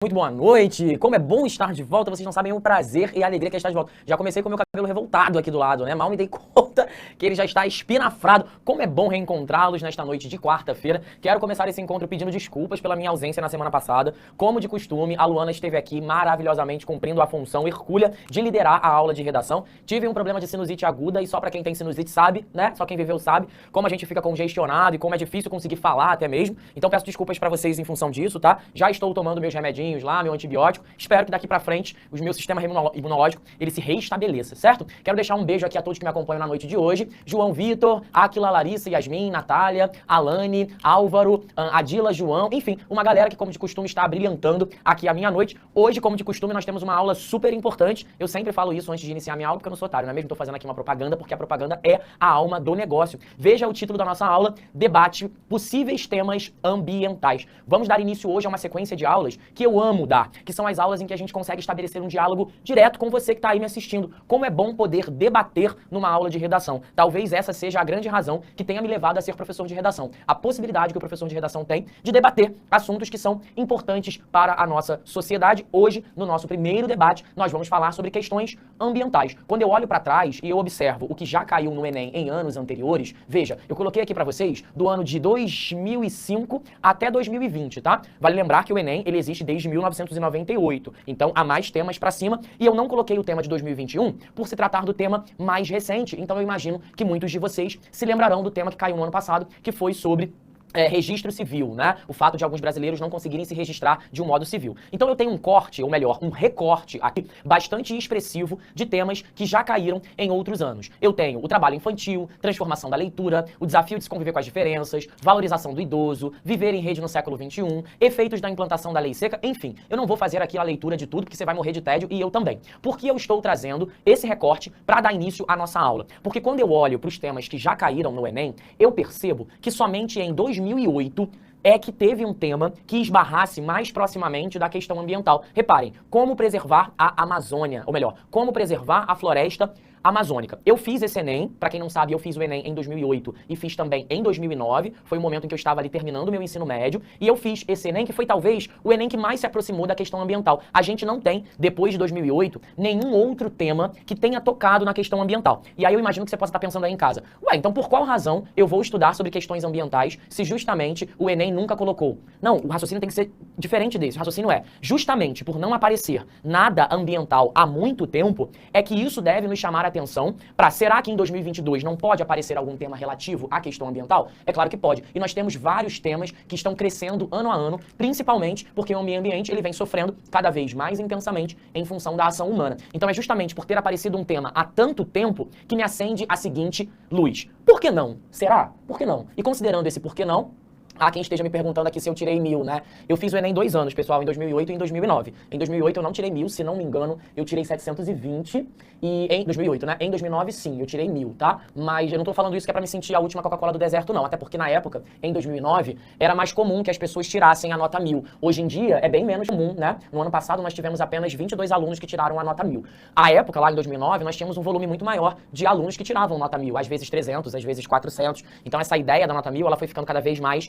Muito boa noite, como é bom estar de volta, vocês não sabem o prazer e a alegria que é estar de volta. Já comecei com o meu cabelo revoltado aqui do lado, né? Mal me dei conta que ele já está espinafrado. Como é bom reencontrá-los nesta noite de quarta-feira. Quero começar esse encontro pedindo desculpas pela minha ausência na semana passada. Como de costume, a Luana esteve aqui maravilhosamente cumprindo a função hercúlea de liderar a aula de redação. Tive um problema de sinusite aguda e só pra quem tem sinusite sabe, né? Só quem viveu sabe como a gente fica congestionado e como é difícil conseguir falar até mesmo. Então peço desculpas pra vocês em função disso, tá? Já estou tomando meus remedinhos lá, meu antibiótico. Espero que daqui pra frente o meu sistema imunológico ele se reestabeleça, certo? Quero deixar um beijo aqui a todos que me acompanham na noite de hoje. João Vitor, Áquila, Larissa, Yasmin, Natália, Alane, Álvaro, Adila, João, enfim, uma galera que como de costume está brilhantando aqui a minha noite. Hoje, como de costume, nós temos uma aula super importante. Eu sempre falo isso antes de iniciar a minha aula porque eu não sou otário, não é mesmo? Tô fazendo aqui uma propaganda porque a propaganda é a alma do negócio. Veja o título da nossa aula, Debate Possíveis Temas Ambientais. Vamos dar início hoje a uma sequência de aulas que eu amo dar, que são as aulas em que a gente consegue estabelecer um diálogo direto com você que está aí me assistindo. Como é bom poder debater numa aula de redação. Talvez essa seja a grande razão que tenha me levado a ser professor de redação. A possibilidade que o professor de redação tem de debater assuntos que são importantes para a nossa sociedade. Hoje, no nosso primeiro debate, nós vamos falar sobre questões ambientais. Quando eu olho para trás e eu observo o que já caiu no Enem em anos anteriores, veja, eu coloquei aqui para vocês do ano de 2005 até 2020, tá? Vale lembrar que o Enem, ele existe desde 1998, então há mais temas para cima, e eu não coloquei o tema de 2021 por se tratar do tema mais recente, então eu imagino que muitos de vocês se lembrarão do tema que caiu no ano passado, que foi sobre registro civil, né? O fato de alguns brasileiros não conseguirem se registrar de um modo civil. Então eu tenho um corte, ou melhor, um recorte aqui bastante expressivo de temas que já caíram em outros anos. Eu tenho o trabalho infantil, transformação da leitura, o desafio de se conviver com as diferenças, valorização do idoso, viver em rede no século XXI, efeitos da implantação da lei seca, enfim. Eu não vou fazer aqui a leitura de tudo, porque você vai morrer de tédio e eu também. Por que eu estou trazendo esse recorte para dar início à nossa aula? Porque quando eu olho para os temas que já caíram no Enem, eu percebo que somente em 2008 é que teve um tema que esbarrasse mais proximamente da questão ambiental. Reparem, como preservar a Amazônia, ou melhor, como preservar a floresta amazônica. Eu fiz esse Enem, pra quem não sabe, eu fiz o Enem em 2008 e fiz também em 2009, foi o momento em que eu estava ali terminando o meu ensino médio, e eu fiz esse Enem que foi talvez o Enem que mais se aproximou da questão ambiental. A gente não tem, depois de 2008, nenhum outro tema que tenha tocado na questão ambiental. E aí eu imagino que você possa estar pensando aí em casa, ué, então por qual razão eu vou estudar sobre questões ambientais se justamente o Enem nunca colocou? Não, o raciocínio tem que ser diferente desse. O raciocínio é, justamente por não aparecer nada ambiental há muito tempo, é que isso deve nos chamar a atenção para, será que em 2022 não pode aparecer algum tema relativo à questão ambiental? É claro que pode. E nós temos vários temas que estão crescendo ano a ano, principalmente porque o meio ambiente ele vem sofrendo cada vez mais intensamente em função da ação humana. Então é justamente por ter aparecido um tema há tanto tempo que me acende a seguinte luz. Por que não? Será? Por que não? E considerando esse por que não, há quem esteja me perguntando aqui se eu tirei 1000, né? Eu fiz o Enem 2 anos, pessoal, em 2008 e em 2009. Em 2008 eu não tirei 1000, se não me engano, eu tirei 720. E em 2008, né? Em 2009, sim, eu tirei 1000, tá? Mas eu não tô falando isso que é pra me sentir a última Coca-Cola do deserto, não. Até porque na época, em 2009, era mais comum que as pessoas tirassem a nota 1000. Hoje em dia, é bem menos comum, né? No ano passado, nós tivemos apenas 22 alunos que tiraram a nota 1000. À época, lá em 2009, nós tínhamos um volume muito maior de alunos que tiravam nota 1000. Às vezes 300, às vezes 400. Então essa ideia da nota 1000, ela foi ficando cada vez mais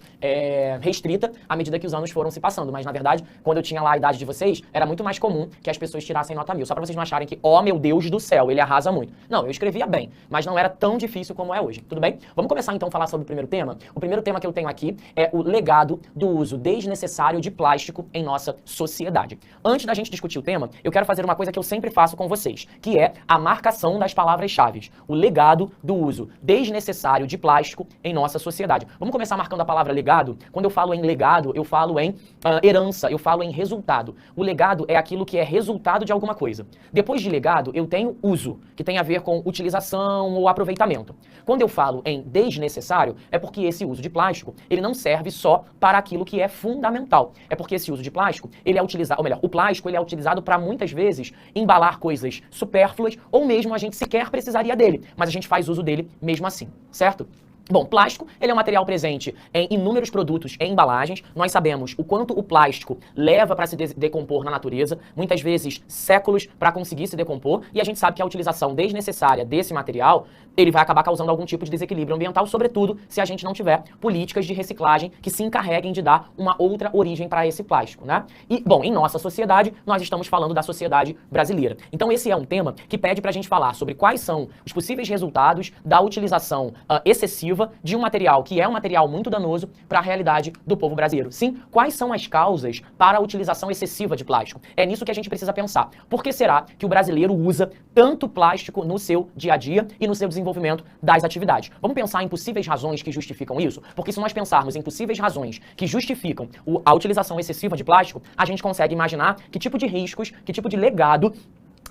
restrita à medida que os anos foram se passando. Mas, na verdade, quando eu tinha lá a idade de vocês, era muito mais comum que as pessoas tirassem nota 1000. Só pra vocês não acharem que, ó, meu Deus do céu, ele arrasa muito. Não, eu escrevia bem, mas não era tão difícil como é hoje. Tudo bem? Vamos começar, então, a falar sobre o primeiro tema? O primeiro tema que eu tenho aqui é o legado do uso desnecessário de plástico em nossa sociedade. Antes da gente discutir o tema, eu quero fazer uma coisa que eu sempre faço com vocês, que é a marcação das palavras-chave. O legado do uso desnecessário de plástico em nossa sociedade. Vamos começar marcando a palavra legado? Quando eu falo em legado, eu falo em herança, eu falo em resultado. O legado é aquilo que é resultado de alguma coisa. Depois de legado, eu tenho uso, que tem a ver com utilização ou aproveitamento. Quando eu falo em desnecessário, é porque esse uso de plástico, ele não serve só para aquilo que é fundamental. É porque esse uso de plástico, ele é utilizado, ou melhor, o plástico, ele é utilizado para muitas vezes embalar coisas supérfluas ou mesmo a gente sequer precisaria dele, mas a gente faz uso dele mesmo assim, certo? Bom, plástico, ele é um material presente em inúmeros produtos e embalagens. Nós sabemos o quanto o plástico leva para se decompor na natureza, muitas vezes séculos para conseguir se decompor, e a gente sabe que a utilização desnecessária desse material, ele vai acabar causando algum tipo de desequilíbrio ambiental, sobretudo se a gente não tiver políticas de reciclagem que se encarreguem de dar uma outra origem para esse plástico, né? E, bom, em nossa sociedade, nós estamos falando da sociedade brasileira. Então esse é um tema que pede para a gente falar sobre quais são os possíveis resultados da utilização excessiva de um material que é um material muito danoso para a realidade do povo brasileiro. Sim, quais são as causas para a utilização excessiva de plástico? É nisso que a gente precisa pensar. Por que será que o brasileiro usa tanto plástico no seu dia a dia e no seu desenvolvimento das atividades? Vamos pensar em possíveis razões que justificam isso? Porque se nós pensarmos em possíveis razões que justificam a utilização excessiva de plástico, a gente consegue imaginar que tipo de riscos, que tipo de legado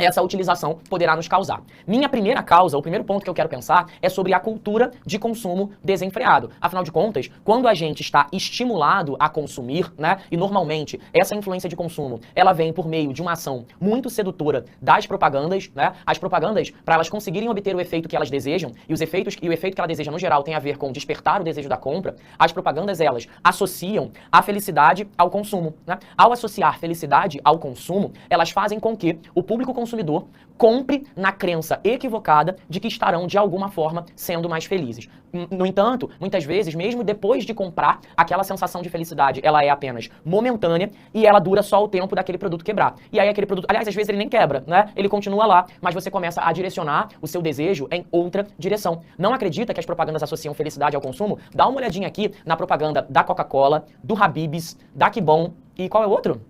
essa utilização poderá nos causar. Minha primeira causa, o primeiro ponto que eu quero pensar é sobre a cultura de consumo desenfreado. Afinal de contas, quando a gente está estimulado a consumir, né, e normalmente essa influência de consumo, ela vem por meio de uma ação muito sedutora das propagandas, né? As propagandas, para elas conseguirem obter o efeito que elas desejam, e o efeito que ela deseja no geral tem a ver com despertar o desejo da compra, as propagandas, elas associam a felicidade ao consumo, né? Ao associar felicidade ao consumo, elas fazem com que o público consumidor compre na crença equivocada de que estarão, de alguma forma, sendo mais felizes. No entanto, muitas vezes, mesmo depois de comprar, aquela sensação de felicidade, ela é apenas momentânea e ela dura só o tempo daquele produto quebrar. E aí aquele produto, aliás, às vezes ele nem quebra, né? Ele continua lá, mas você começa a direcionar o seu desejo em outra direção. Não acredita que as propagandas associam felicidade ao consumo? Dá uma olhadinha aqui na propaganda da Coca-Cola, do Habib's, da Que Bom e qual é o outro?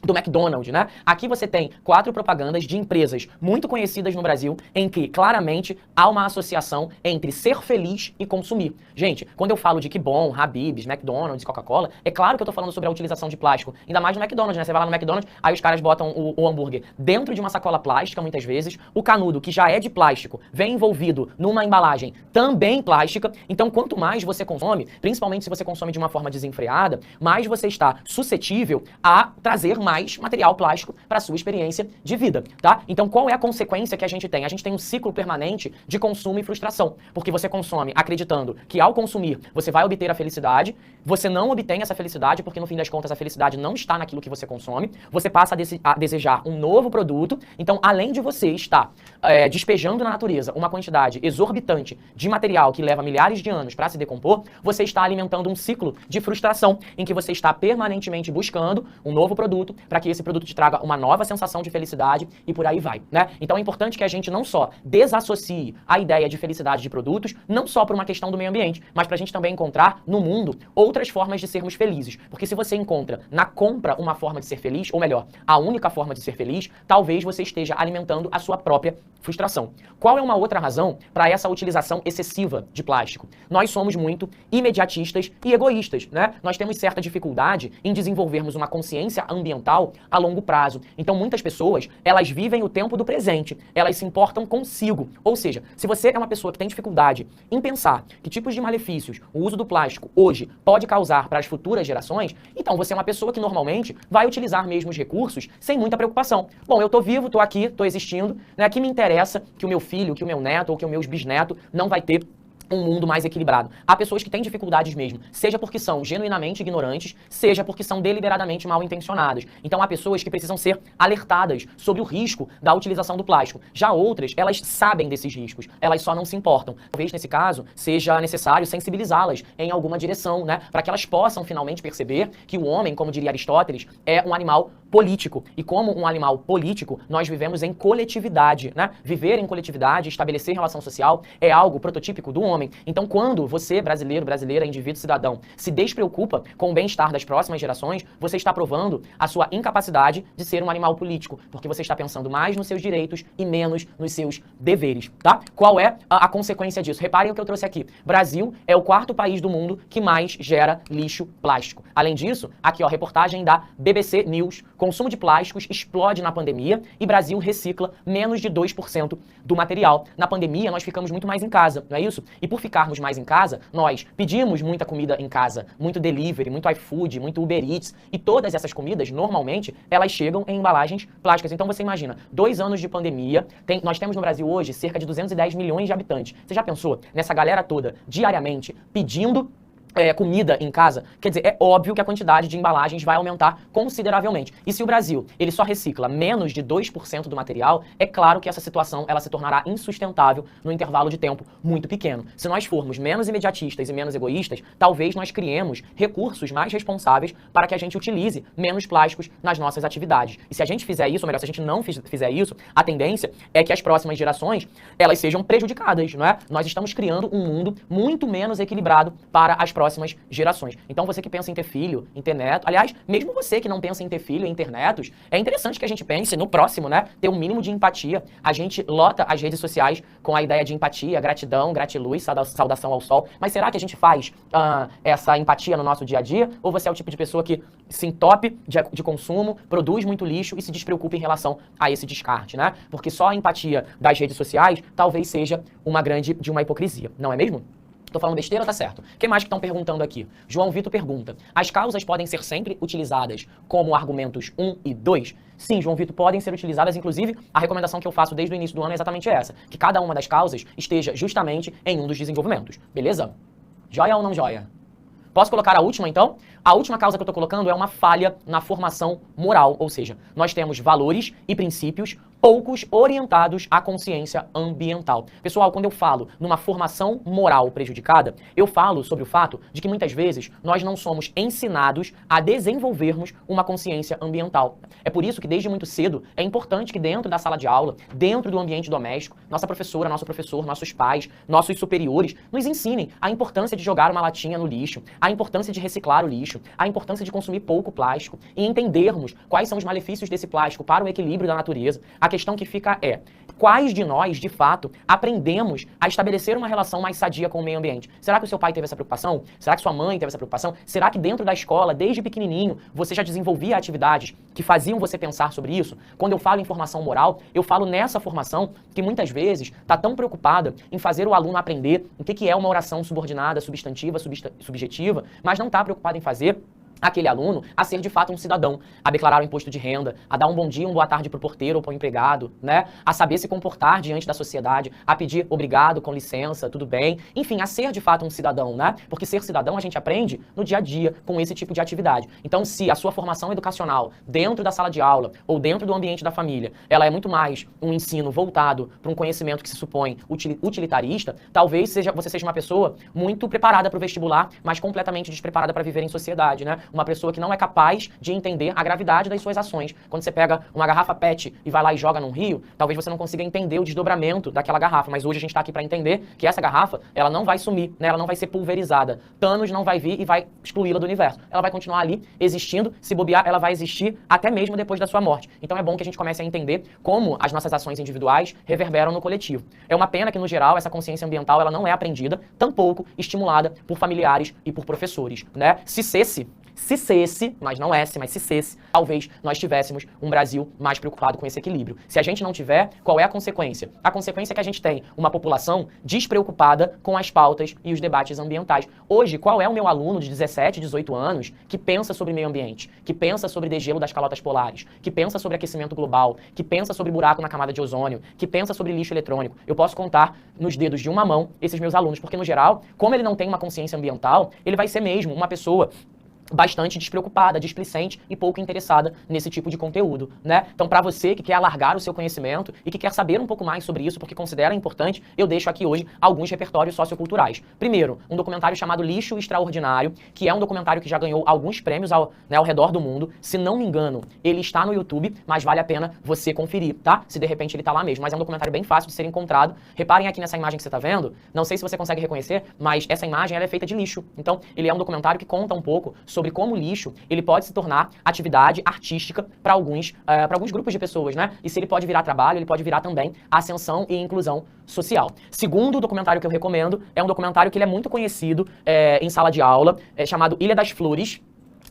Do McDonald's, né? Aqui você tem 4 propagandas de empresas muito conhecidas no Brasil, em que claramente há uma associação entre ser feliz e consumir. Gente, quando eu falo de Que Bom, Habib's, McDonald's, Coca-Cola, é claro que eu tô falando sobre a utilização de plástico, ainda mais no McDonald's, né? Você vai lá no McDonald's, aí os caras botam o hambúrguer dentro de uma sacola plástica, muitas vezes, o canudo, que já é de plástico, vem envolvido numa embalagem também plástica. Então, quanto mais você consome, principalmente se você consome de uma forma desenfreada, mais você está suscetível a trazer mais material plástico para a sua experiência de vida, tá? Então, qual é a consequência que a gente tem? A gente tem um ciclo permanente de consumo e frustração, porque você consome acreditando que ao consumir você vai obter a felicidade, você não obtém essa felicidade porque no fim das contas a felicidade não está naquilo que você consome, você passa a desejar um novo produto, então além de você estar despejando na natureza uma quantidade exorbitante de material que leva milhares de anos para se decompor, você está alimentando um ciclo de frustração em que você está permanentemente buscando um novo produto para que esse produto te traga uma nova sensação de felicidade e por aí vai, né? Então é importante que a gente não só desassocie a ideia de felicidade de produtos, não só por uma questão do meio ambiente, mas para a gente também encontrar no mundo outras formas de sermos felizes. Porque se você encontra na compra uma forma de ser feliz, ou melhor, a única forma de ser feliz, talvez você esteja alimentando a sua própria frustração. Qual é uma outra razão para essa utilização excessiva de plástico? Nós somos muito imediatistas e egoístas, né? Nós temos certa dificuldade em desenvolvermos uma consciência ambiental a longo prazo. Então, muitas pessoas, elas vivem o tempo do presente, elas se importam consigo. Ou seja, se você é uma pessoa que tem dificuldade em pensar que tipos de malefícios o uso do plástico hoje pode causar para as futuras gerações, então você é uma pessoa que normalmente vai utilizar mesmo os recursos sem muita preocupação. Bom, eu tô vivo, tô aqui, tô existindo, né? Que me interessa que o meu filho, que o meu neto ou que o meu bisneto não vai ter um mundo mais equilibrado. Há pessoas que têm dificuldades mesmo, seja porque são genuinamente ignorantes, seja porque são deliberadamente mal intencionadas. Então há pessoas que precisam ser alertadas sobre o risco da utilização do plástico. Já outras, elas sabem desses riscos, elas só não se importam. Talvez nesse caso seja necessário sensibilizá-las em alguma direção, né, para que elas possam finalmente perceber que o homem, como diria Aristóteles, é um animal político. E como um animal político, nós vivemos em coletividade, né? Viver em coletividade, estabelecer relação social é algo prototípico do homem. Então, quando você, brasileiro, brasileira, indivíduo, cidadão, se despreocupa com o bem-estar das próximas gerações, você está provando a sua incapacidade de ser um animal político, porque você está pensando mais nos seus direitos e menos nos seus deveres, tá? Qual é a consequência disso? Reparem o que eu trouxe aqui. Brasil é o 4º país do mundo que mais gera lixo plástico. Além disso, aqui ó, reportagem da BBC News com Consumo de plásticos explode na pandemia e Brasil recicla menos de 2% do material. Na pandemia, nós ficamos muito mais em casa, não é isso? E por ficarmos mais em casa, nós pedimos muita comida em casa, muito delivery, muito iFood, muito Uber Eats, e todas essas comidas, normalmente, elas chegam em embalagens plásticas. Então você imagina, 2 anos de pandemia, nós temos no Brasil hoje cerca de 210 milhões de habitantes. Você já pensou nessa galera toda, diariamente, pedindo comida em casa? Quer dizer, é óbvio que a quantidade de embalagens vai aumentar consideravelmente. E se o Brasil, ele só recicla menos de 2% do material, é claro que essa situação, ela se tornará insustentável no intervalo de tempo muito pequeno. Se nós formos menos imediatistas e menos egoístas, talvez nós criemos recursos mais responsáveis para que a gente utilize menos plásticos nas nossas atividades. E se a gente fizer isso, ou melhor, se a gente não fizer isso, a tendência é que as próximas gerações, elas sejam prejudicadas, não é? Nós estamos criando um mundo muito menos equilibrado para as próximas gerações. Então você que pensa em ter filho, em ter neto, aliás, mesmo você que não pensa em ter filho, em ter netos, é interessante que a gente pense no próximo, né? Ter um mínimo de empatia. A gente lota as redes sociais com a ideia de empatia, gratidão, gratiluz, saudação ao sol. Mas será que a gente faz essa empatia no nosso dia a dia? Ou você é o tipo de pessoa que se entope de consumo, produz muito lixo e se despreocupa em relação a esse descarte, né? Porque só a empatia das redes sociais talvez seja uma hipocrisia, não é mesmo? Tô falando besteira ou tá certo? O que mais que estão perguntando aqui? João Vitor pergunta: as causas podem ser sempre utilizadas como argumentos 1 e 2? Sim, João Vitor, podem ser utilizadas. Inclusive, a recomendação que eu faço desde o início do ano é exatamente essa: que cada uma das causas esteja justamente em um dos desenvolvimentos. Beleza? Joia ou não joia? Posso colocar a última, então? A última causa que eu estou colocando é uma falha na formação moral, ou seja, nós temos valores e princípios poucos orientados à consciência ambiental. Pessoal, quando eu falo numa formação moral prejudicada, eu falo sobre o fato de que muitas vezes nós não somos ensinados a desenvolvermos uma consciência ambiental. É por isso que desde muito cedo é importante que dentro da sala de aula, dentro do ambiente doméstico, nossa professora, nosso professor, nossos pais, nossos superiores nos ensinem a importância de jogar uma latinha no lixo, a importância de reciclar o lixo, a importância de consumir pouco plástico e entendermos quais são os malefícios desse plástico para o equilíbrio da natureza. A questão que fica é: quais de nós, de fato, aprendemos a estabelecer uma relação mais sadia com o meio ambiente? Será que o seu pai teve essa preocupação? Será que sua mãe teve essa preocupação? Será que dentro da escola, desde pequenininho, você já desenvolvia atividades que faziam você pensar sobre isso? Quando eu falo em formação moral, eu falo nessa formação que muitas vezes está tão preocupada em fazer o aluno aprender o que é uma oração subordinada, substantiva, subjetiva, mas não está preocupada em fazer aquele aluno a ser de fato um cidadão, a declarar o imposto de renda, a dar um bom dia, uma boa tarde para o porteiro ou para o empregado, né? A saber se comportar diante da sociedade, a pedir obrigado, com licença, tudo bem, enfim, a ser de fato um cidadão, né? Porque ser cidadão a gente aprende no dia a dia com esse tipo de atividade. Então, se a sua formação educacional dentro da sala de aula ou dentro do ambiente da família, ela é muito mais um ensino voltado para um conhecimento que se supõe utilitarista, talvez você seja uma pessoa muito preparada para o vestibular, mas completamente despreparada para viver em sociedade, né? Uma pessoa que não é capaz de entender a gravidade das suas ações. Quando você pega uma garrafa PET e vai lá e joga num rio, talvez você não consiga entender o desdobramento daquela garrafa, mas hoje a gente está aqui para entender que essa garrafa, ela não vai sumir, né? Ela não vai ser pulverizada. Thanos não vai vir e vai excluí-la do universo. Ela vai continuar ali existindo, se bobear, ela vai existir até mesmo depois da sua morte. Então é bom que a gente comece a entender como as nossas ações individuais reverberam no coletivo. É uma pena que, no geral, essa consciência ambiental ela não é aprendida, tampouco estimulada por familiares e por professores, né? Se cesse, mas não esse, mas se cesse, talvez nós tivéssemos um Brasil mais preocupado com esse equilíbrio. Se a gente não tiver, qual é a consequência? A consequência é que a gente tem uma população despreocupada com as pautas e os debates ambientais. Hoje, qual é o meu aluno de 17, 18 anos que pensa sobre meio ambiente, que pensa sobre degelo das calotas polares, que pensa sobre aquecimento global, que pensa sobre buraco na camada de ozônio, que pensa sobre lixo eletrônico? Eu posso contar nos dedos de uma mão esses meus alunos, porque no geral, como ele não tem uma consciência ambiental, ele vai ser mesmo uma pessoa bastante despreocupada, displicente e pouco interessada nesse tipo de conteúdo, né? Então, para você que quer alargar o seu conhecimento e que quer saber um pouco mais sobre isso, porque considera importante, eu deixo aqui hoje alguns repertórios socioculturais. Primeiro, um documentário chamado Lixo Extraordinário, que é um documentário que já ganhou alguns prêmios ao redor do mundo. Se não me engano, ele está no YouTube, mas vale a pena você conferir, tá? Se de repente ele tá lá mesmo. Mas é um documentário bem fácil de ser encontrado. Reparem aqui nessa imagem que você tá vendo. Não sei se você consegue reconhecer, mas essa imagem ela é feita de lixo. Então, ele é um documentário que conta um pouco sobre como o lixo ele pode se tornar atividade artística para alguns grupos de pessoas, né? E se ele pode virar trabalho, ele pode virar também ascensão e inclusão social. Segundo documentário que eu recomendo, é um documentário que ele é muito conhecido em sala de aula, chamado Ilha das Flores.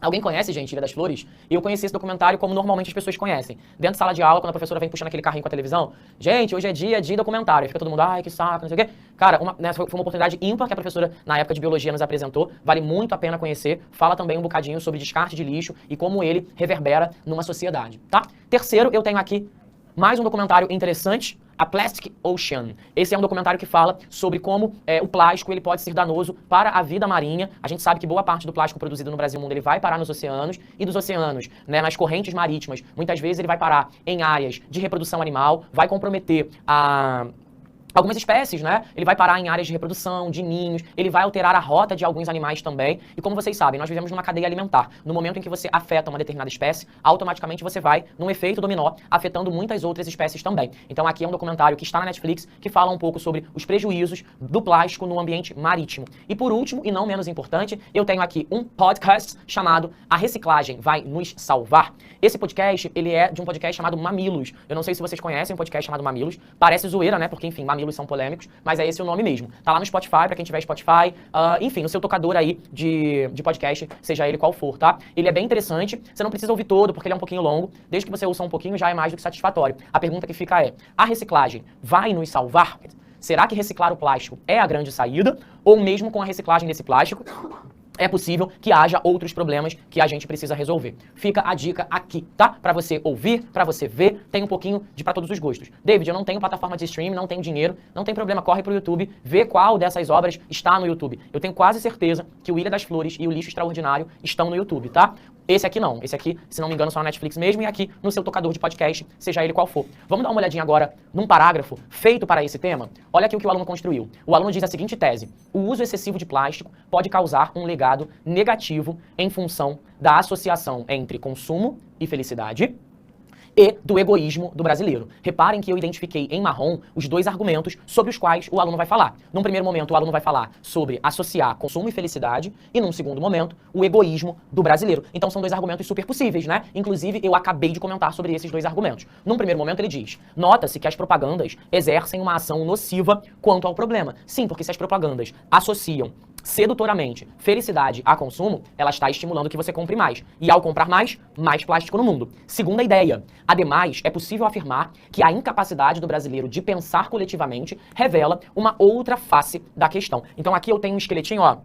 Alguém conhece, gente, Ilha das Flores? Eu conheci esse documentário como normalmente as pessoas conhecem. Dentro de sala de aula, quando a professora vem puxando aquele carrinho com a televisão, gente, hoje é dia de documentário. Aí fica todo mundo, ai, que saco, não sei o quê. Cara, foi uma oportunidade ímpar que a professora, na época de biologia, nos apresentou. Vale muito a pena conhecer. Fala também um bocadinho sobre descarte de lixo e como ele reverbera numa sociedade, tá? Terceiro, eu tenho aqui mais um documentário interessante, A Plastic Ocean. Esse é um documentário que fala sobre como o plástico ele pode ser danoso para a vida marinha. A gente sabe que boa parte do plástico produzido no Brasil e no mundo ele vai parar nos oceanos, e dos oceanos, né, nas correntes marítimas, muitas vezes ele vai parar em áreas de reprodução animal, vai comprometer algumas espécies, né? Ele vai parar em áreas de reprodução, de ninhos, ele vai alterar a rota de alguns animais também. E como vocês sabem, nós vivemos numa cadeia alimentar. No momento em que você afeta uma determinada espécie, automaticamente você vai num efeito dominó, afetando muitas outras espécies também. Então aqui é um documentário que está na Netflix, que fala um pouco sobre os prejuízos do plástico no ambiente marítimo. E por último, e não menos importante, eu tenho aqui um podcast chamado A Reciclagem Vai Nos Salvar. Esse podcast, ele é de um podcast chamado Mamilos. Eu não sei se vocês conhecem um podcast chamado Mamilos. Parece zoeira, né? Porque, enfim, Mamilos são polêmicos, mas é esse o nome mesmo. Tá lá no Spotify, pra quem tiver Spotify, enfim, no seu tocador aí de podcast, seja ele qual for, tá? Ele é bem interessante, você não precisa ouvir todo, porque ele é um pouquinho longo, desde que você ouça um pouquinho já é mais do que satisfatório. A pergunta que fica é, a reciclagem vai nos salvar? Será que reciclar o plástico é a grande saída? Ou mesmo com a reciclagem desse plástico, é possível que haja outros problemas que a gente precisa resolver. Fica a dica aqui, tá? Pra você ouvir, pra você ver, tem um pouquinho de pra todos os gostos. David, eu não tenho plataforma de streaming, não tenho dinheiro, não tem problema, corre pro YouTube, vê qual dessas obras está no YouTube. Eu tenho quase certeza que o Ilha das Flores e o Lixo Extraordinário estão no YouTube, tá? Esse aqui não, esse aqui, se não me engano, só na Netflix mesmo e aqui no seu tocador de podcast, seja ele qual for. Vamos dar uma olhadinha agora num parágrafo feito para esse tema? Olha aqui o que o aluno construiu. O aluno diz a seguinte tese: o uso excessivo de plástico pode causar um legado negativo em função da associação entre consumo e felicidade e do egoísmo do brasileiro. Reparem que eu identifiquei em marrom os dois argumentos sobre os quais o aluno vai falar. Num primeiro momento, o aluno vai falar sobre associar consumo e felicidade, e num segundo momento, o egoísmo do brasileiro. Então são dois argumentos super possíveis, né? Inclusive, eu acabei de comentar sobre esses dois argumentos. Num primeiro momento, ele diz: nota-se que as propagandas exercem uma ação nociva quanto ao problema. Sim, porque se as propagandas associam sedutoramente felicidade a consumo, ela está estimulando que você compre mais. E ao comprar mais, mais plástico no mundo. Segunda ideia. Ademais, é possível afirmar que a incapacidade do brasileiro de pensar coletivamente revela uma outra face da questão. Então aqui eu tenho um esqueletinho, ó,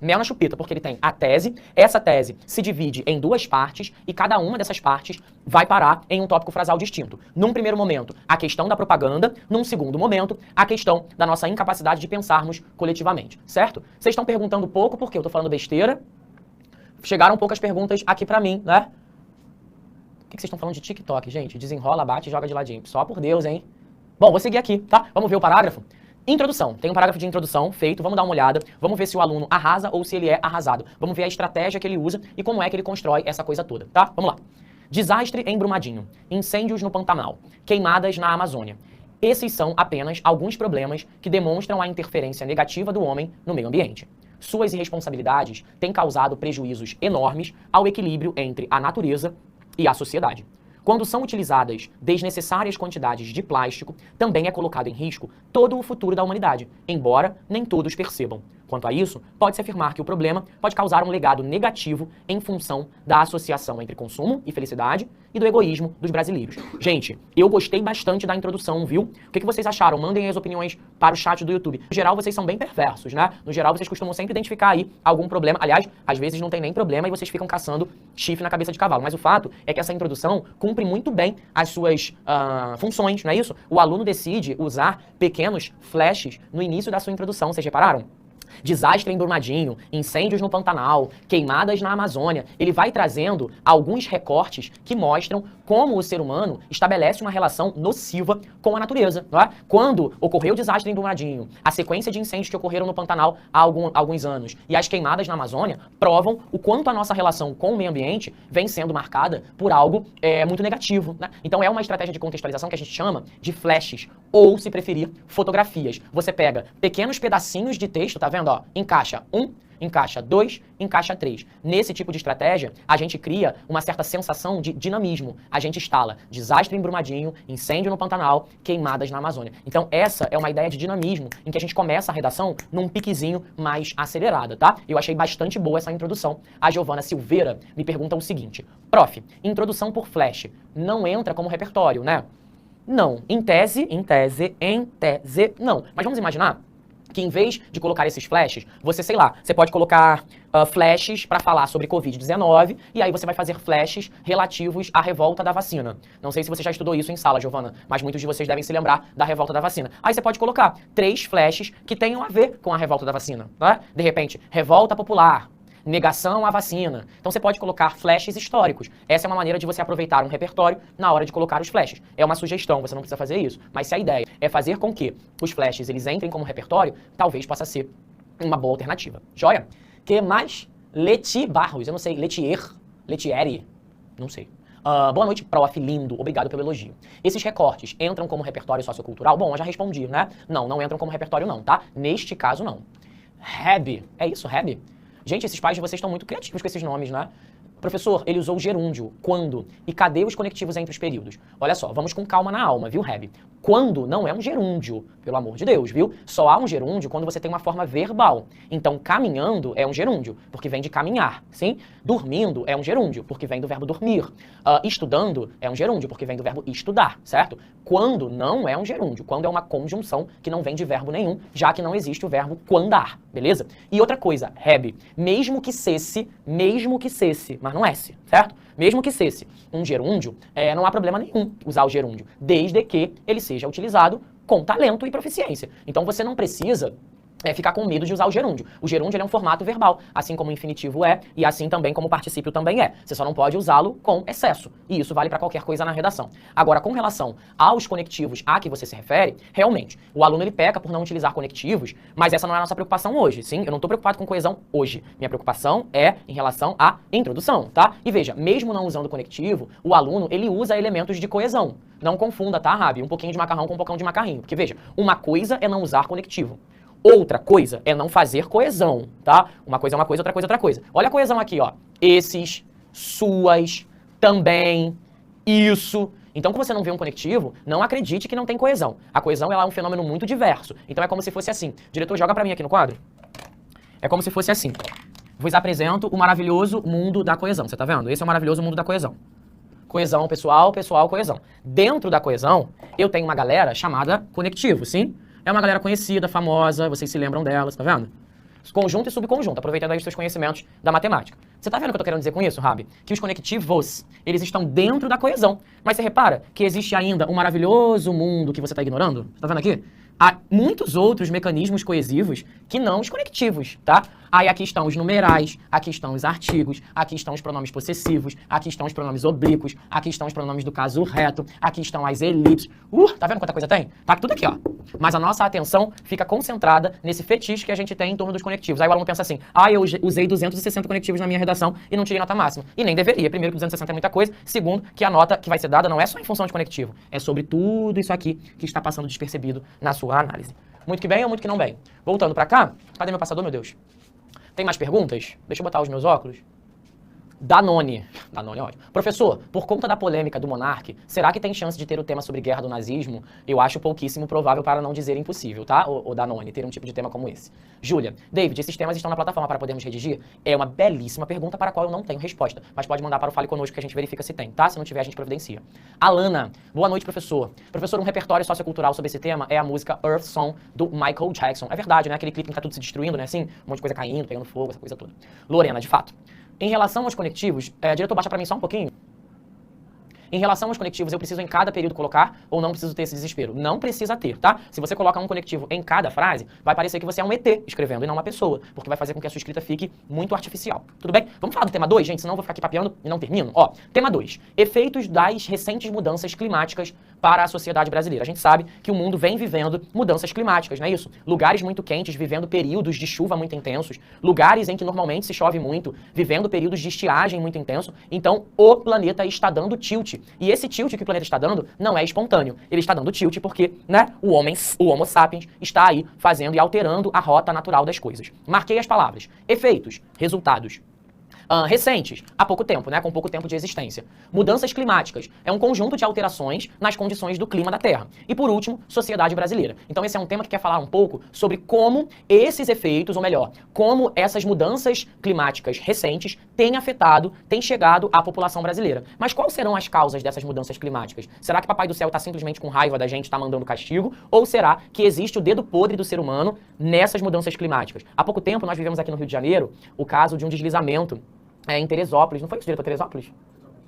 mel na chupeta, porque ele tem a tese, essa tese se divide em duas partes e cada uma dessas partes vai parar em um tópico frasal distinto. Num primeiro momento, a questão da propaganda, num segundo momento, a questão da nossa incapacidade de pensarmos coletivamente, certo? Vocês estão perguntando pouco porque eu tô falando besteira. Chegaram poucas perguntas aqui pra mim, né? O que vocês estão falando de TikTok, gente? Desenrola, bate e joga de ladinho. Só por Deus, hein? Bom, vou seguir aqui, tá? Vamos ver o parágrafo? Introdução. Tem um parágrafo de introdução feito, vamos dar uma olhada, vamos ver se o aluno arrasa ou se ele é arrasado. Vamos ver a estratégia que ele usa e como é que ele constrói essa coisa toda, tá? Vamos lá. Desastre em Brumadinho, incêndios no Pantanal, queimadas na Amazônia. Esses são apenas alguns problemas que demonstram a interferência negativa do homem no meio ambiente. Suas irresponsabilidades têm causado prejuízos enormes ao equilíbrio entre a natureza e a sociedade. Quando são utilizadas desnecessárias quantidades de plástico, também é colocado em risco todo o futuro da humanidade, embora nem todos percebam. Quanto a isso, pode-se afirmar que o problema pode causar um legado negativo em função da associação entre consumo e felicidade e do egoísmo dos brasileiros. Gente, eu gostei bastante da introdução, viu? O que vocês acharam? Mandem as opiniões para o chat do YouTube. No geral, vocês são bem perversos, né? No geral, vocês costumam sempre identificar aí algum problema. Aliás, às vezes não tem nem problema e vocês ficam caçando chifre na cabeça de cavalo. Mas o fato é que essa introdução cumpre muito bem as suas funções, não é isso? O aluno decide usar pequenos flashes no início da sua introdução. Vocês repararam? Desastre em Brumadinho, incêndios no Pantanal, queimadas na Amazônia. Ele vai trazendo alguns recortes que mostram como o ser humano estabelece uma relação nociva com a natureza, não é? Quando ocorreu o desastre em Brumadinho, a sequência de incêndios que ocorreram no Pantanal há alguns anos e as queimadas na Amazônia provam o quanto a nossa relação com o meio ambiente vem sendo marcada por algo muito negativo, né? Então é uma estratégia de contextualização que a gente chama de flashes, ou, se preferir, fotografias. Você pega pequenos pedacinhos de texto, tá vendo? vendo, ó? Encaixa 1, encaixa 2, encaixa 3. Nesse tipo de estratégia, a gente cria uma certa sensação de dinamismo. A gente instala desastre em Brumadinho, incêndio no Pantanal, queimadas na Amazônia. Então essa é uma ideia de dinamismo, em que a gente começa a redação num piquezinho mais acelerada, tá? Eu achei bastante boa essa introdução. A Giovana Silveira me pergunta o seguinte: prof, introdução por flash não entra como repertório, né? Não. Em tese, não. Mas vamos imaginar que em vez de colocar esses flashes, você, sei lá, você pode colocar flashes para falar sobre Covid-19 e aí você vai fazer flashes relativos à revolta da vacina. Não sei se você já estudou isso em sala, Giovana, mas muitos de vocês devem se lembrar da revolta da vacina. Aí você pode colocar 3 flashes que tenham a ver com a revolta da vacina, tá? De repente, revolta popular, negação à vacina. Então você pode colocar flashes históricos. Essa é uma maneira de você aproveitar um repertório na hora de colocar os flashes. É uma sugestão, você não precisa fazer isso. Mas se a ideia é fazer com que os flashes eles entrem como repertório, talvez possa ser uma boa alternativa. Joia? Que mais? Leti Barros, eu não sei, Letieri, não sei. Boa noite, prof, lindo, obrigado pelo elogio. Esses recortes entram como repertório sociocultural? Bom, eu já respondi, né? Não entram como repertório não, tá? Neste caso, não. Reb, é isso, Reb? Gente, esses pais de vocês estão muito criativos com esses nomes, né? Professor, ele usou o gerúndio. Quando? E cadê os conectivos entre os períodos? Olha só, vamos com calma na alma, viu, Reb? Quando não é um gerúndio, pelo amor de Deus, viu? Só há um gerúndio quando você tem uma forma verbal. Então, caminhando é um gerúndio, porque vem de caminhar, sim? Dormindo é um gerúndio, porque vem do verbo dormir. Estudando é um gerúndio, porque vem do verbo estudar, certo? Quando não é um gerúndio, quando é uma conjunção que não vem de verbo nenhum, já que não existe o verbo quandar, beleza? E outra coisa, Reb, mesmo que cesse, mas não S, certo? Mesmo que cesse um gerúndio, não há problema nenhum usar o gerúndio, desde que ele seja utilizado com talento e proficiência. Então você não precisa ficar com medo de usar o gerúndio. O gerúndio ele é um formato verbal, assim como o infinitivo é, e assim também como o particípio também é. Você só não pode usá-lo com excesso, e isso vale para qualquer coisa na redação. Agora, com relação aos conectivos a que você se refere, realmente, o aluno ele peca por não utilizar conectivos, mas essa não é a nossa preocupação hoje, sim? Eu não estou preocupado com coesão hoje. Minha preocupação é em relação à introdução, tá? E veja, mesmo não usando conectivo, o aluno ele usa elementos de coesão. Não confunda, tá, Rabi? Um pouquinho de macarrão com um pouquinho de macarrinho. Porque veja, uma coisa é não usar conectivo. Outra coisa é não fazer coesão, tá? Uma coisa é uma coisa, outra coisa é outra coisa. Olha a coesão aqui, ó. Esses, suas, também, isso. Então, quando você não vê um conectivo, não acredite que não tem coesão. A coesão ela é um fenômeno muito diverso. Então, é como se fosse assim. Diretor, joga pra mim aqui no quadro. É como se fosse assim. Vos apresento o maravilhoso mundo da coesão. Você tá vendo? Esse é o maravilhoso mundo da coesão. Coesão pessoal, pessoal, coesão. Dentro da coesão, eu tenho uma galera chamada conectivo, sim? É uma galera conhecida, famosa, vocês se lembram delas, tá vendo? Conjunto e subconjunto, aproveitando aí os seus conhecimentos da matemática. Você tá vendo o que eu tô querendo dizer com isso, Rabi? Que os conectivos, eles estão dentro da coesão. Mas você repara que existe ainda um maravilhoso mundo que você tá ignorando? Tá vendo aqui? Há muitos outros mecanismos coesivos que não os conectivos, tá? Aí aqui estão os numerais, aqui estão os artigos, aqui estão os pronomes possessivos, aqui estão os pronomes oblíquos, aqui estão os pronomes do caso reto, aqui estão as elipses. Tá vendo quanta coisa tem? Tá tudo aqui, ó. Mas a nossa atenção fica concentrada nesse fetiche que a gente tem em torno dos conectivos. Aí o aluno pensa assim, eu usei 260 conectivos na minha redação e não tirei nota máxima. E nem deveria. Primeiro que 260 é muita coisa. Segundo, que a nota que vai ser dada não é só em função de conectivo. É sobre tudo isso aqui que está passando despercebido na sua análise. Muito que bem ou muito que não bem? Voltando pra cá. Cadê meu passador, meu Deus? Tem mais perguntas? Deixa eu botar os meus óculos. Danone é ótimo. Professor, por conta da polêmica do Monark, será que tem chance de ter o tema sobre guerra do nazismo? Eu acho pouquíssimo provável, para não dizer impossível, tá? O Danone, ter um tipo de tema como esse. Júlia, David, esses temas estão na plataforma para podermos redigir? É uma belíssima pergunta para a qual eu não tenho resposta, mas pode mandar para o Fale Conosco que a gente verifica se tem, tá? Se não tiver, a gente providencia. Alana, boa noite, professor. Professor, um repertório sociocultural sobre esse tema é a música Earth Song do Michael Jackson. É verdade, né? Aquele clipe que tá tudo se destruindo, né? Assim, um monte de coisa caindo, pegando fogo, essa coisa toda. Lorena, de fato. Em relação aos conectivos, diretor, baixa pra mim só um pouquinho. Em relação aos conectivos, eu preciso em cada período colocar ou não preciso ter esse desespero? Não precisa ter, tá? Se você coloca um conectivo em cada frase, vai parecer que você é um ET escrevendo e não uma pessoa, porque vai fazer com que a sua escrita fique muito artificial. Tudo bem? Vamos falar do tema 2, gente, senão eu vou ficar aqui papeando e não termino. Ó, tema 2. Efeitos das recentes mudanças climáticas para a sociedade brasileira? A gente sabe que o mundo vem vivendo mudanças climáticas, não é isso? Lugares muito quentes, vivendo períodos de chuva muito intensos, lugares em que normalmente se chove muito, vivendo períodos de estiagem muito intenso. Então, o planeta está dando tilt. E esse tilt que o planeta está dando não é espontâneo. Ele está dando tilt porque, né, o Homo sapiens está aí fazendo e alterando a rota natural das coisas. Marquei as palavras. Efeitos, resultados. Recentes, há pouco tempo, né, com pouco tempo de existência. Mudanças climáticas é um conjunto de alterações nas condições do clima da Terra. E por último, sociedade brasileira. Então esse é um tema que quer falar um pouco sobre como esses efeitos, ou melhor, como essas mudanças climáticas recentes têm afetado, têm chegado à população brasileira. Mas quais serão as causas dessas mudanças climáticas? Será que Papai do Céu está simplesmente com raiva da gente, está mandando castigo? Ou será que existe o dedo podre do ser humano nessas mudanças climáticas? Há pouco tempo nós vivemos aqui no Rio de Janeiro o caso de um deslizamento em Teresópolis, não foi isso direito para Teresópolis?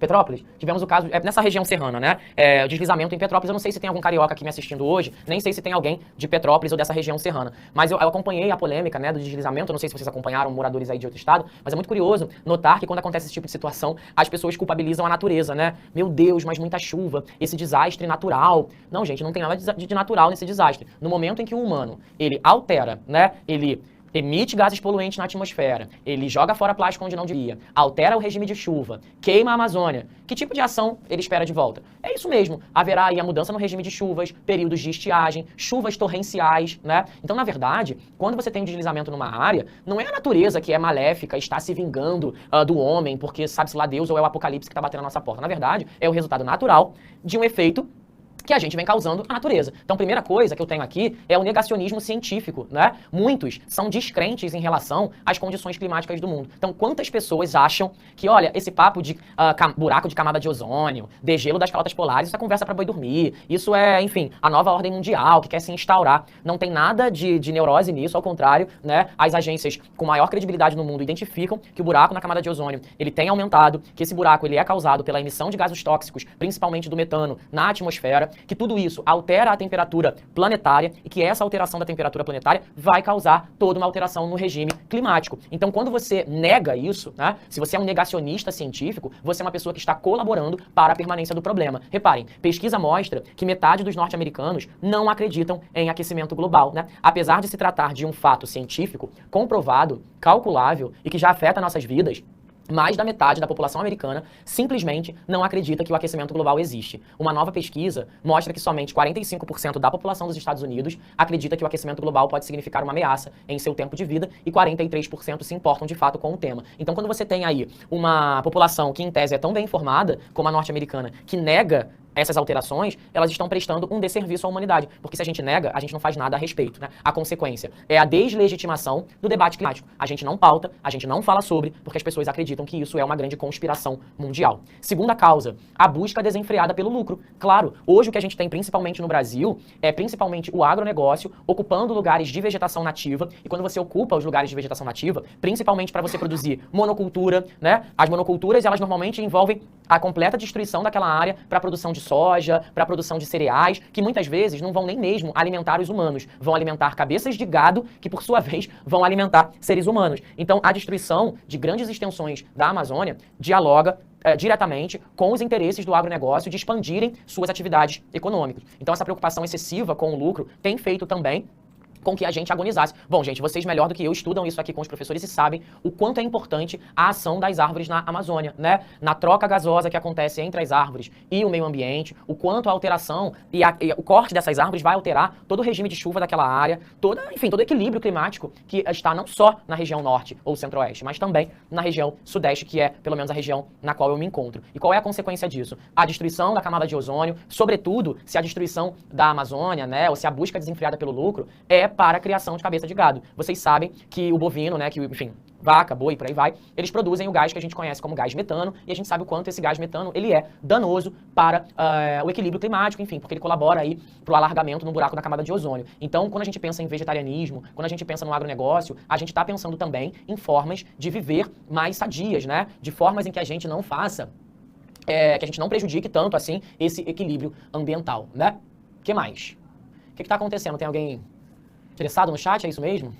Petrópolis? Tivemos o caso, nessa região serrana, né? O deslizamento em Petrópolis. Eu não sei se tem algum carioca aqui me assistindo hoje, nem sei se tem alguém de Petrópolis ou dessa região serrana. Mas eu acompanhei a polêmica, né, do deslizamento. Eu não sei se vocês acompanharam, moradores aí de outro estado, mas é muito curioso notar que quando acontece esse tipo de situação, as pessoas culpabilizam a natureza, né? Meu Deus, mas muita chuva, esse desastre natural. Não, gente, não tem nada de natural nesse desastre. No momento em que o humano, ele altera, né? Ele emite gases poluentes na atmosfera, ele joga fora plástico onde não devia, altera o regime de chuva, queima a Amazônia. Que tipo de ação ele espera de volta? É isso mesmo, haverá aí a mudança no regime de chuvas, períodos de estiagem, chuvas torrenciais, né? Então, na verdade, quando você tem um deslizamento numa área, não é a natureza que é maléfica, está se vingando do homem, porque sabe-se lá Deus ou é o apocalipse que está batendo na nossa porta. Na verdade, é o resultado natural de um efeito que a gente vem causando à natureza. Então, a primeira coisa que eu tenho aqui é o negacionismo científico, né? Muitos são descrentes em relação às condições climáticas do mundo. Então, quantas pessoas acham que, olha, esse papo de buraco de camada de ozônio, degelo das calotas polares, isso é conversa para boi dormir, isso é, enfim, a nova ordem mundial que quer se instaurar. Não tem nada de neurose nisso, ao contrário, né? As agências com maior credibilidade no mundo identificam que o buraco na camada de ozônio, ele tem aumentado, que esse buraco ele é causado pela emissão de gases tóxicos, principalmente do metano, na atmosfera, que tudo isso altera a temperatura planetária e que essa alteração da temperatura planetária vai causar toda uma alteração no regime climático. Então, quando você nega isso, né, se você é um negacionista científico, você é uma pessoa que está colaborando para a permanência do problema. Reparem, pesquisa mostra que metade dos norte-americanos não acreditam em aquecimento global, né? Apesar de se tratar de um fato científico, comprovado, calculável e que já afeta nossas vidas, mais da metade da população americana simplesmente não acredita que o aquecimento global existe. Uma nova pesquisa mostra que somente 45% da população dos Estados Unidos acredita que o aquecimento global pode significar uma ameaça em seu tempo de vida e 43% se importam de fato com o tema. Então, quando você tem aí uma população que, em tese, é tão bem informada como a norte-americana, que nega essas alterações, elas estão prestando um desserviço à humanidade. Porque se a gente nega, a gente não faz nada a respeito, né? A consequência é a deslegitimação do debate climático. A gente não pauta, a gente não fala sobre, porque as pessoas acreditam que isso é uma grande conspiração mundial. Segunda causa, a busca desenfreada pelo lucro. Claro, hoje o que a gente tem principalmente no Brasil é principalmente o agronegócio ocupando lugares de vegetação nativa. E quando você ocupa os lugares de vegetação nativa, principalmente para você produzir monocultura, né? As monoculturas, elas normalmente envolvem a completa destruição daquela área para a produção de soja, para a produção de cereais, que muitas vezes não vão nem mesmo alimentar os humanos, vão alimentar cabeças de gado, que por sua vez vão alimentar seres humanos. Então, a destruição de grandes extensões da Amazônia dialoga diretamente com os interesses do agronegócio de expandirem suas atividades econômicas. Então, essa preocupação excessiva com o lucro tem feito também com que a gente agonizasse. Bom, gente, vocês melhor do que eu estudam isso aqui com os professores e sabem o quanto é importante a ação das árvores na Amazônia, né? Na troca gasosa que acontece entre as árvores e o meio ambiente, o quanto a alteração e o corte dessas árvores vai alterar todo o regime de chuva daquela área, enfim, todo o equilíbrio climático que está não só na região norte ou centro-oeste, mas também na região sudeste, que é, pelo menos, a região na qual eu me encontro. E qual é a consequência disso? A destruição da camada de ozônio, sobretudo se a destruição da Amazônia, né, ou se a busca desenfreada pelo lucro é para a criação de cabeça de gado. Vocês sabem que o bovino, né, que, enfim, vaca, boi, por aí vai, eles produzem o gás que a gente conhece como gás metano, e a gente sabe o quanto esse gás metano ele é danoso para o equilíbrio climático, enfim, porque ele colabora aí para o alargamento no buraco da camada de ozônio. Então, quando a gente pensa em vegetarianismo, quando a gente pensa no agronegócio, a gente está pensando também em formas de viver mais sadias, né, de formas em que a gente não faça, que a gente não prejudique tanto assim esse equilíbrio ambiental, né? O que mais? O que está acontecendo? Tem alguém interessado no chat? É isso mesmo?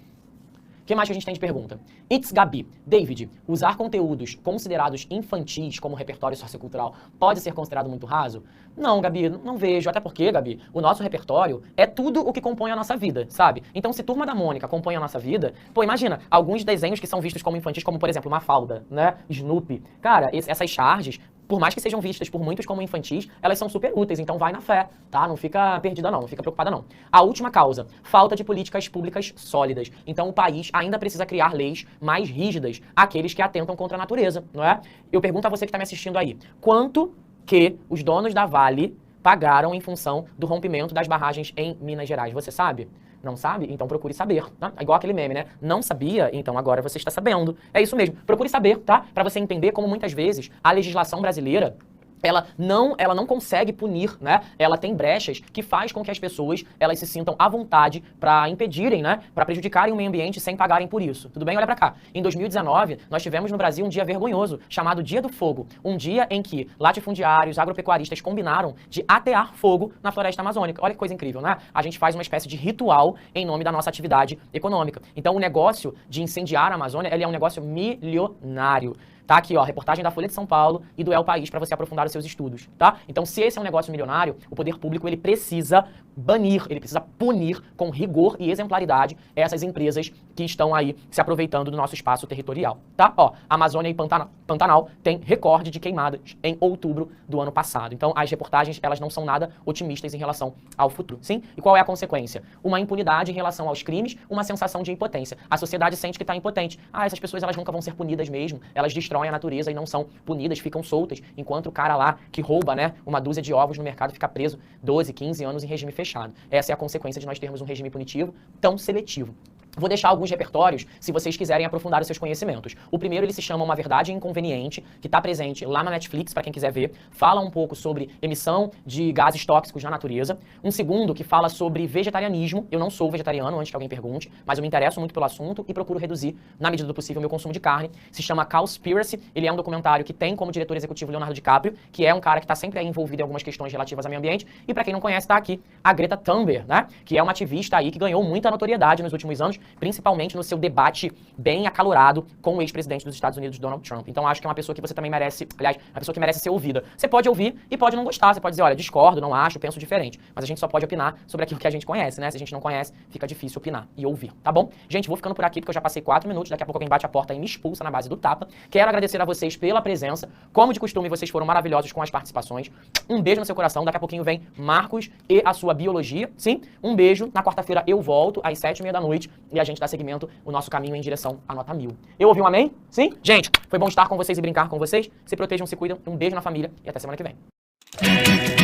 que mais que a gente tem de pergunta? It's Gabi. David, usar conteúdos considerados infantis como repertório sociocultural pode ser considerado muito raso? Não, Gabi, não vejo. Até porque, Gabi, o nosso repertório é tudo o que compõe a nossa vida, sabe? Então, se Turma da Mônica compõe a nossa vida, pô, imagina, alguns desenhos que são vistos como infantis, como, por exemplo, Mafalda, né? Snoopy. Cara, essas charges, por mais que sejam vistas por muitos como infantis, elas são super úteis, então vai na fé, tá? Não fica perdida não, não fica preocupada não. A última causa, falta de políticas públicas sólidas. Então o país ainda precisa criar leis mais rígidas, aqueles que atentam contra a natureza, não é? Eu pergunto a você que está me assistindo aí, quanto que os donos da Vale pagaram em função do rompimento das barragens em Minas Gerais? Você sabe? Não sabe? Então procure saber, tá? É igual aquele meme, né? Não sabia? Então agora você está sabendo. É isso mesmo. Procure saber, tá? Para você entender como muitas vezes a legislação brasileira ela não consegue punir, né? Ela tem brechas que faz com que as pessoas elas se sintam à vontade para impedirem, né? Para prejudicarem o meio ambiente sem pagarem por isso. Tudo bem? Olha para cá. Em 2019, nós tivemos no Brasil um dia vergonhoso chamado Dia do Fogo, um dia em que latifundiários, agropecuaristas combinaram de atear fogo na floresta amazônica. Olha que coisa incrível, né? A gente faz uma espécie de ritual em nome da nossa atividade econômica. Então, o negócio de incendiar a Amazônia, ele é um negócio milionário. Tá aqui, ó, reportagem da Folha de São Paulo e do El País para você aprofundar os seus estudos, tá? Então, se esse é um negócio milionário, o poder público, ele precisa banir, ele precisa punir com rigor e exemplaridade essas empresas que estão aí se aproveitando do nosso espaço territorial, tá? Ó, Amazônia e Pantanal tem recorde de queimadas em outubro do ano passado. Então, as reportagens, elas não são nada otimistas em relação ao futuro, sim? E qual é a consequência? Uma impunidade em relação aos crimes, uma sensação de impotência. A sociedade sente que está impotente. Ah, essas pessoas, elas nunca vão ser punidas mesmo, elas destroem a natureza e não são punidas, ficam soltas, enquanto o cara lá que rouba, né, uma dúzia de ovos no mercado fica preso 12, 15 anos em regime fechado. Essa é a consequência de nós termos um regime punitivo tão seletivo. Vou deixar alguns repertórios, se vocês quiserem aprofundar os seus conhecimentos. O primeiro, ele se chama Uma Verdade Inconveniente, que está presente lá na Netflix, para quem quiser ver. Fala um pouco sobre emissão de gases tóxicos na natureza. Um segundo, que fala sobre vegetarianismo. Eu não sou vegetariano, antes que alguém pergunte, mas eu me interesso muito pelo assunto e procuro reduzir, na medida do possível, o meu consumo de carne. Se chama Cowspiracy. Ele é um documentário que tem como diretor executivo Leonardo DiCaprio, que é um cara que está sempre aí envolvido em algumas questões relativas ao meio ambiente. E para quem não conhece, está aqui a Greta Thunberg, né? Que é uma ativista aí que ganhou muita notoriedade nos últimos anos, principalmente no seu debate bem acalorado com o ex-presidente dos Estados Unidos, Donald Trump. Então acho que é uma pessoa que você também merece, aliás, uma pessoa que merece ser ouvida. Você pode ouvir e pode não gostar, você pode dizer, olha, discordo, não acho, penso diferente. Mas a gente só pode opinar sobre aquilo que a gente conhece, né? Se a gente não conhece, fica difícil opinar e ouvir, tá bom? Gente, vou ficando por aqui porque eu já passei 4 minutos, daqui a pouco alguém bate a porta e me expulsa na base do tapa. Quero agradecer a vocês pela presença. Como de costume, vocês foram maravilhosos com as participações. Um beijo no seu coração, daqui a pouquinho vem Marcos e a sua biologia, sim? Um beijo, na quarta-feira eu volto às 7h30 da noite e a gente dá seguimento o nosso caminho em direção à nota 1000. Eu ouvi um amém? Sim? Gente, foi bom estar com vocês e brincar com vocês. Se protejam, se cuidam. Um beijo na família e até semana que vem.